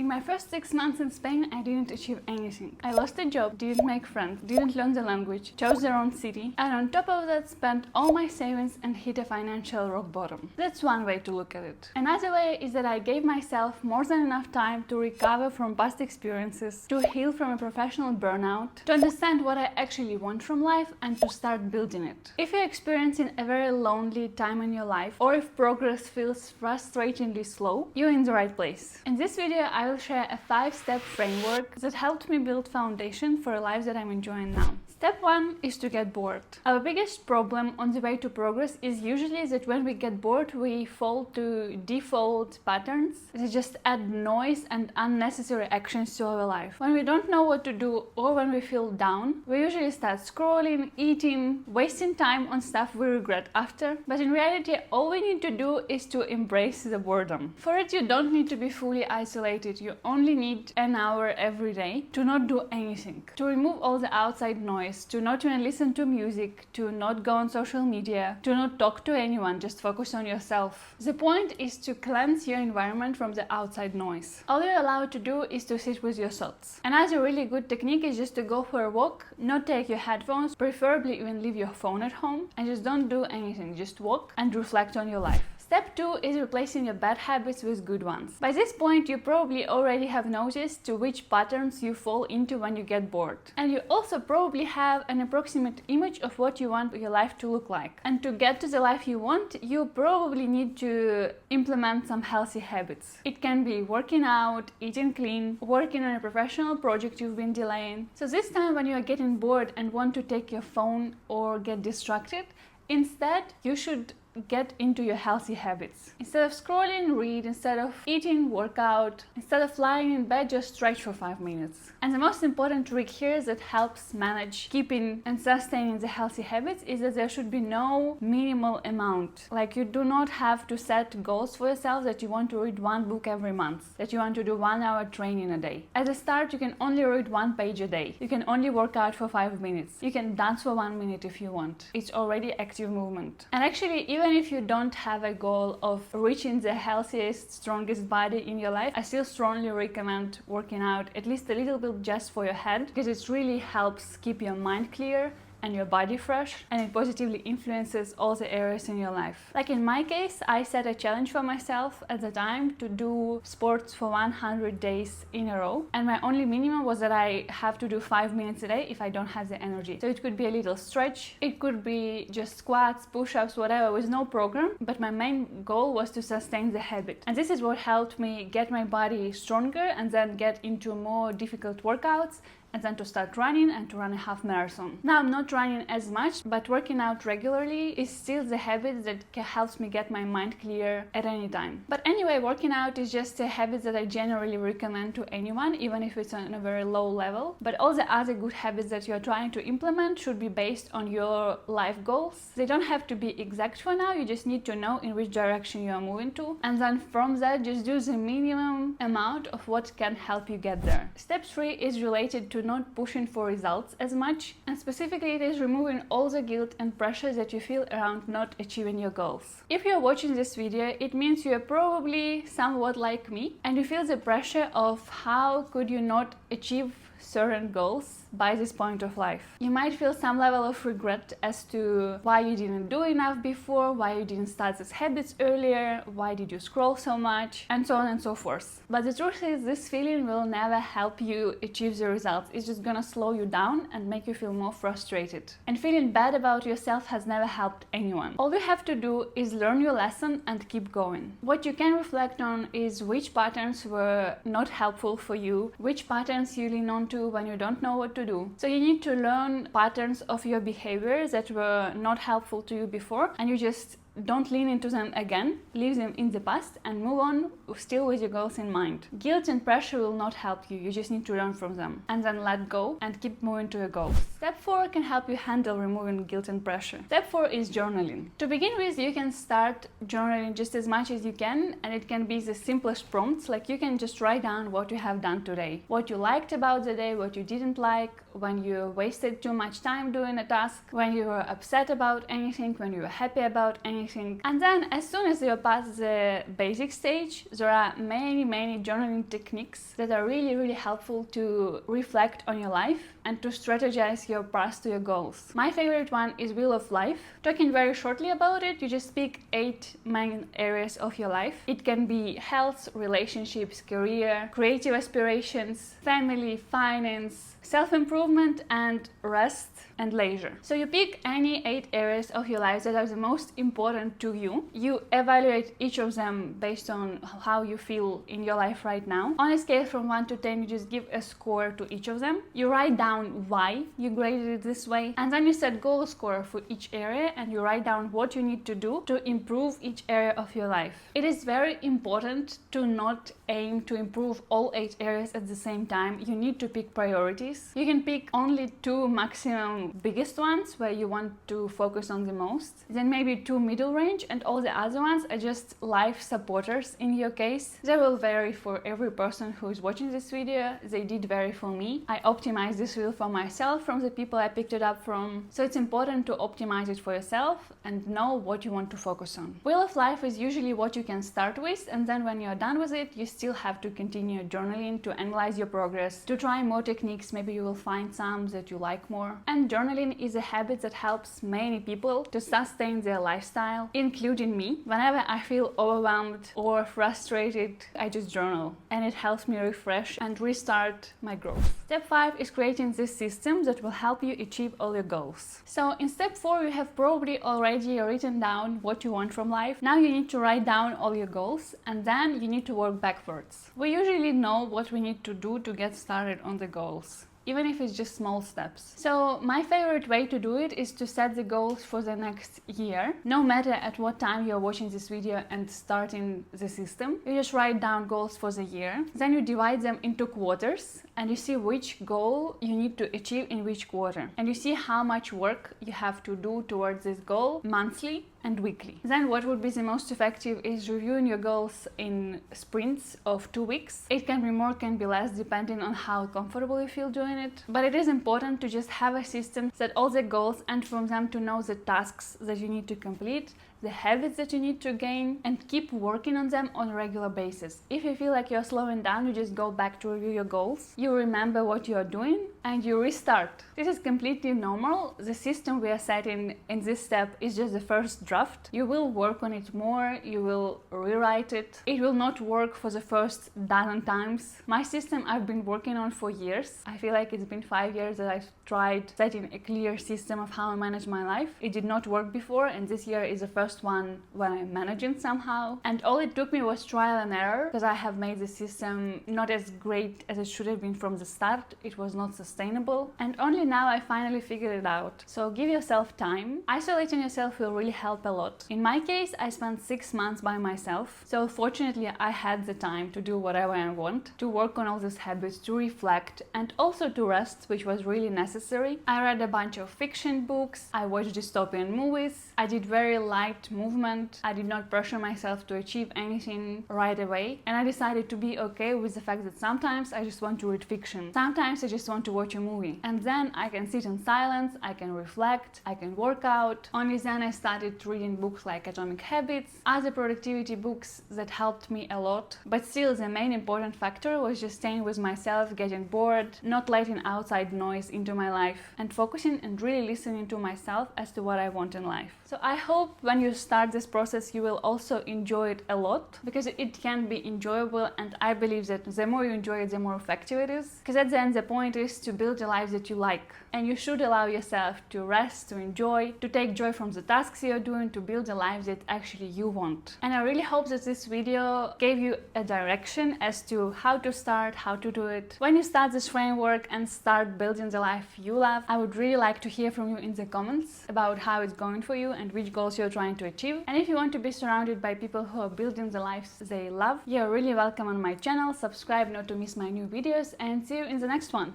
my first 6 months in Spain, I didn't achieve anything. I lost a job, didn't make friends, didn't learn the language, chose the wrong city, and on top of that spent all my savings and hit a financial rock bottom. That's one way to look at it. Another way is that I gave myself more than enough time to recover from past experiences, to heal from a professional burnout, to understand what I actually want from life, and to start building it. If you're experiencing a very lonely time in your life, or if progress feels frustratingly slow, you're in the right place. In this video, I will share a 5-step framework that helped me build foundation for a life that I'm enjoying now. Step 1 is to get bored. Our biggest problem on the way to progress is usually that when we get bored, we fall to default patterns that just add noise and unnecessary actions to our life. When we don't know what to do or when we feel down, we usually start scrolling, eating, wasting time on stuff we regret after. But in reality, all we need to do is to embrace the boredom. For it, you don't need to be fully isolated. You only need an hour every day to not do anything, to remove all the outside noise, to not even listen to music, to not go on social media, to not talk to anyone, just focus on yourself. The point is to cleanse your environment from the outside noise. All you're allowed to do is to sit with your thoughts. Another really good technique is just to go for a walk, not take your headphones, preferably even leave your phone at home, and just don't do anything, just walk and reflect on your life. Step 2 is replacing your bad habits with good ones. By this point, you probably already have noticed to which patterns you fall into when you get bored. And you also probably have an approximate image of what you want your life to look like. And to get to the life you want, you probably need to implement some healthy habits. It can be working out, eating clean, working on a professional project you've been delaying. So this time when you are getting bored and want to take your phone or get distracted, instead you should get into your healthy habits. Instead of scrolling, read. Instead of eating, work out. Instead of lying in bed, just stretch for 5 minutes. And the most important trick here that helps manage keeping and sustaining the healthy habits is that there should be no minimal amount. Like, you do not have to set goals for yourself that you want to read 1 book every month, that you want to do 1 hour training a day. At the start, you can only read 1 page a day. You can only work out for 5 minutes. You can dance for 1 minute if you want. It's already active movement. And actually, even if you don't have a goal of reaching the healthiest, strongest body in your life, I still strongly recommend working out at least a little bit just for your head, because it really helps keep your mind clear and your body fresh, and it positively influences all the areas in your life. Like in my case, I set a challenge for myself at the time to do sports for 100 days in a row, and my only minimum was that I have to do 5 minutes a day if I don't have the energy. So it could be a little stretch, it could be just squats, push-ups, whatever, with no program, but my main goal was to sustain the habit. And this is what helped me get my body stronger and then get into more difficult workouts, and then to start running and to run a half marathon. Now I'm not running as much, but working out regularly is still the habit that helps me get my mind clear at any time. But anyway, working out is just a habit that I generally recommend to anyone, even if it's on a very low level. But all the other good habits that you're trying to implement should be based on your life goals. They don't have to be exact for now, you just need to know in which direction you are moving to. And then from that, just do the minimum amount of what can help you get there. Step 3 is related to not pushing for results as much, and specifically it is removing all the guilt and pressure that you feel around not achieving your goals. If you're watching this video, it means you are probably somewhat like me and you feel the pressure of how could you not achieve certain goals by this point of life. You might feel some level of regret as to why you didn't do enough before, why you didn't start these habits earlier, why did you scroll so much, and so on and so forth. But the truth is, this feeling will never help you achieve the results. It's just gonna slow you down and make you feel more frustrated. And feeling bad about yourself has never helped anyone. All you have to do is learn your lesson and keep going. What you can reflect on is which patterns were not helpful for you, which patterns you lean on to when you don't know what to do. So you need to learn patterns of your behavior that were not helpful to you before, and you just don't lean into them again, leave them in the past and move on still with your goals in mind. Guilt and pressure will not help you, you just need to learn from them and then let go and keep moving to your goals. Step 4 can help you handle removing guilt and pressure. Step 4 is journaling. To begin with, you can start journaling just as much as you can, and it can be the simplest prompts, like you can just write down what you have done today, what you liked about the day, what you didn't like, when you wasted too much time doing a task, when you were upset about anything, when you were happy about anything, anything. And then as soon as you're past the basic stage, there are many journaling techniques that are really helpful to reflect on your life and to strategize your path to your goals. My favorite one is Wheel of Life. Talking very shortly about it, you just pick 8 main areas of your life. It can be health, relationships, career, creative aspirations, family, finance, self-improvement, and rest and leisure. So you pick any 8 areas of your life that are the most important to you. You evaluate each of them based on how you feel in your life right now. On a scale from 1 to 10, you just give a score to each of them. You write down why you graded it this way, and then you set goal score for each area and you write down what you need to do to improve each area of your life. It is very important to not aim to improve all 8 areas at the same time. You need to pick priorities. You can pick only 2 maximum biggest ones where you want to focus on the most, then maybe 2 middle range, and all the other ones are just life supporters in your case. They will vary for every person who is watching this video. They did vary for me. I optimized this wheel for myself from the people I picked it up from. So it's important to optimize it for yourself and know what you want to focus on. Wheel of Life is usually what you can start with, and then when you're done with it, you still have to continue journaling to analyze your progress, to try more techniques. Maybe you will find some that you like more. And journaling is a habit that helps many people to sustain their lifestyle, including me. Whenever I feel overwhelmed or frustrated, I just journal, and it helps me refresh and restart my growth. Step 5 is creating this system that will help you achieve all your goals. So in step 4, you have probably already written down what you want from life. Now you need to write down all your goals, and then you need to work backwards. We usually know what we need to do to get started on the goals, even if it's just small steps. So my favorite way to do it is to set the goals for the next year. No matter at what time you're watching this video and starting the system, you just write down goals for the year. Then you divide them into quarters and you see which goal you need to achieve in which quarter. And you see how much work you have to do towards this goal monthly and weekly. Then what would be the most effective is reviewing your goals in sprints of 2 weeks. It can be more, can be less, depending on how comfortable you feel doing it. But it is important to just have a system, set all the goals, and from them to know the tasks that you need to complete, the habits that you need to gain, and keep working on them on a regular basis. If you feel like you're slowing down, you just go back to review your goals. You remember what you are doing and you restart. This is completely normal. The system we are setting in this step is just the first draft. You will work on it more, you will rewrite it. It will not work for the first dozen times. My system I've been working on for years. I feel like it's been 5 years that I've tried setting a clear system of how I manage my life. It did not work before, and this year is the first one when I'm managing somehow. And all it took me was trial and error, because I have made the system not as great as it should have been from the start. It was not sustainable, and only now I finally figured it out. So give yourself time. Isolating yourself will really help a lot. In my case, I spent 6 months by myself, so fortunately I had the time to do whatever I want, to work on all these habits, to reflect, and also to rest, which was really necessary. I read a bunch of fiction books, I watched dystopian movies, I did very light movement, I did not pressure myself to achieve anything right away, and I decided to be okay with the fact that sometimes I just want to read fiction, sometimes I just want to watch a movie, and then I can sit in silence, I can reflect, I can work out. Only then I started reading books like Atomic Habits, other productivity books that helped me a lot. But still, the main important factor was just staying with myself, getting bored, not letting outside noise into my life, and focusing and really listening to myself as to what I want in life. So I hope when you start this process you will also enjoy it a lot, because it can be enjoyable, and I believe that the more you enjoy it, the more effective it is. Because at the end, the point is to build a life that you like, and you should allow yourself to rest, to enjoy, to take joy from the tasks you're doing, to build a life that actually you want. And I really hope that this video gave you a direction as to how to start, how to do it. When you start this framework and start building the life you love, I would really like to hear from you in the comments about how it's going for you and which goals you're trying to achieve. And if you want to be surrounded by people who are building the lives they love, you're really welcome on my channel. Subscribe not to miss my new videos, and see you in the next one.